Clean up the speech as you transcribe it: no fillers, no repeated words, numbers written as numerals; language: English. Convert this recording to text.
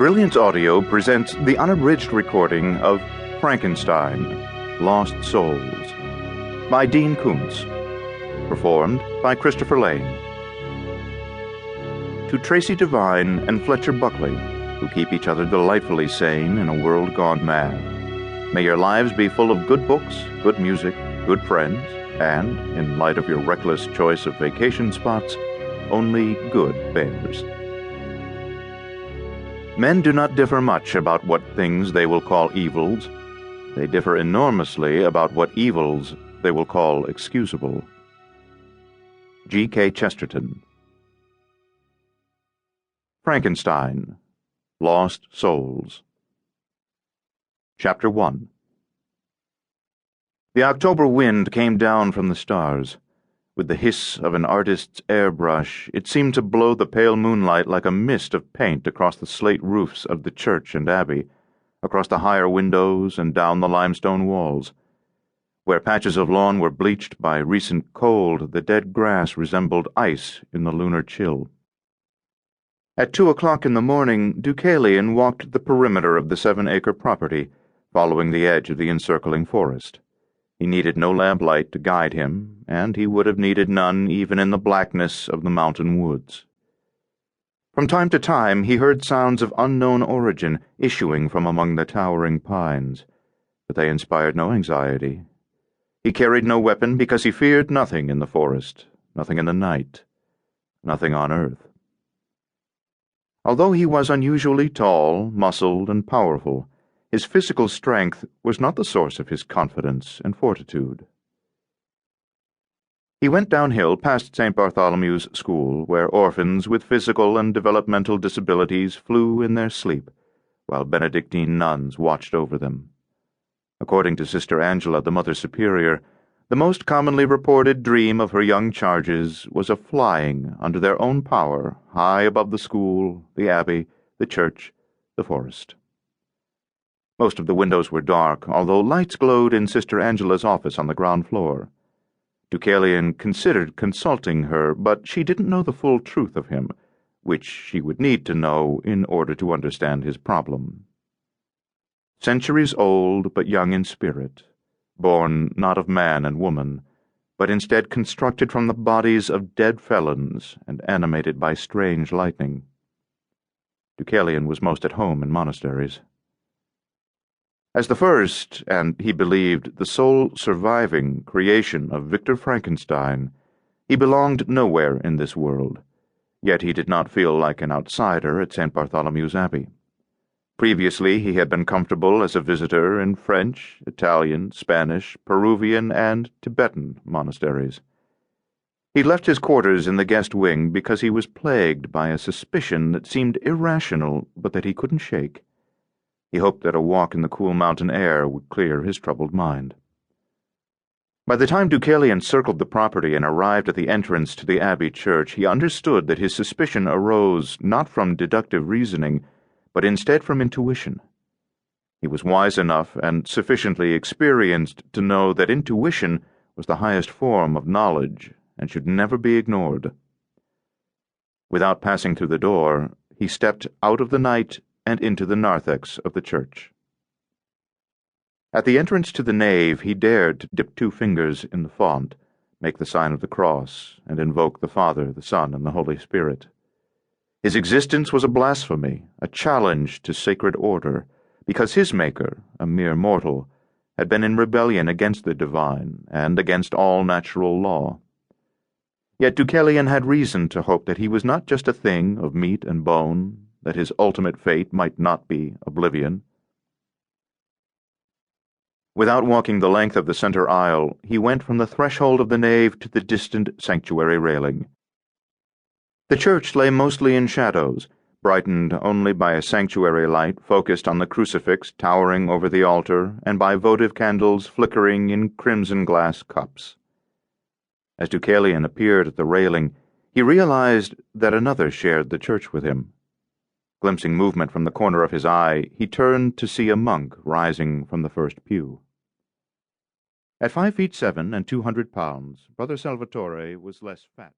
Brilliance Audio presents the unabridged recording of Frankenstein, Lost Souls, by Dean Koontz, performed by Christopher Lane. To Tracy Devine and Fletcher Buckley, who keep each other delightfully sane in a world gone mad, may your lives be full of good books, good music, good friends, and, in light of your reckless choice of vacation spots, only good bears. Men do not differ much about what things they will call evils. They differ enormously about what evils they will call excusable. G.K. Chesterton. Frankenstein, Lost Souls. Chapter 1. The October wind came down from the stars. With the hiss of an artist's airbrush, it seemed to blow the pale moonlight like a mist of paint across the slate roofs of the church and abbey, across the higher windows and down the limestone walls. Where patches of lawn were bleached by recent cold, the dead grass resembled ice in the lunar chill. At 2:00 in the morning, Deucalion walked the perimeter of the 7-acre property, following the edge of the encircling forest. He needed no lamplight to guide him, and he would have needed none even in the blackness of the mountain woods. From time to time he heard sounds of unknown origin issuing from among the towering pines, but they inspired no anxiety. He carried no weapon because he feared nothing in the forest, nothing in the night, nothing on earth. Although he was unusually tall, muscled, and powerful, his physical strength was not the source of his confidence and fortitude. He went downhill past St. Bartholomew's School, where orphans with physical and developmental disabilities flew in their sleep, while Benedictine nuns watched over them. According to Sister Angela, the Mother Superior, the most commonly reported dream of her young charges was of flying under their own power high above the school, the abbey, the church, the forest. Most of the windows were dark, although lights glowed in Sister Angela's office on the ground floor. Deucalion considered consulting her, but she didn't know the full truth of him, which she would need to know in order to understand his problem. Centuries old but young in spirit, born not of man and woman, but instead constructed from the bodies of dead felons and animated by strange lightning. Deucalion was most at home in monasteries. As the first, and he believed the sole surviving creation of Victor Frankenstein, he belonged nowhere in this world, yet he did not feel like an outsider at St. Bartholomew's Abbey. Previously he had been comfortable as a visitor in French, Italian, Spanish, Peruvian, and Tibetan monasteries. He left his quarters in the guest wing because he was plagued by a suspicion that seemed irrational but that he couldn't shake. He hoped that a walk in the cool mountain air would clear his troubled mind. By the time Deucalion circled the property and arrived at the entrance to the Abbey church, he understood that his suspicion arose not from deductive reasoning, but instead from intuition. He was wise enough and sufficiently experienced to know that intuition was the highest form of knowledge and should never be ignored. Without passing through the door, he stepped out of the night and into the narthex of the church. At the entrance to the nave, he dared to dip 2 fingers in the font, make the sign of the cross, and invoke the Father, the Son, and the Holy Spirit. His existence was a blasphemy, a challenge to sacred order, because his maker, a mere mortal, had been in rebellion against the divine and against all natural law. Yet Deucalion had reason to hope that he was not just a thing of meat and bone, that his ultimate fate might not be oblivion. Without walking the length of the center aisle, he went from the threshold of the nave to the distant sanctuary railing. The church lay mostly in shadows, brightened only by a sanctuary light focused on the crucifix towering over the altar and by votive candles flickering in crimson glass cups. As Deucalion appeared at the railing, he realized that another shared the church with him. Glimpsing movement from the corner of his eye, he turned to see a monk rising from the first pew. At 5'7" and 200 pounds, Brother Salvatore was less fat.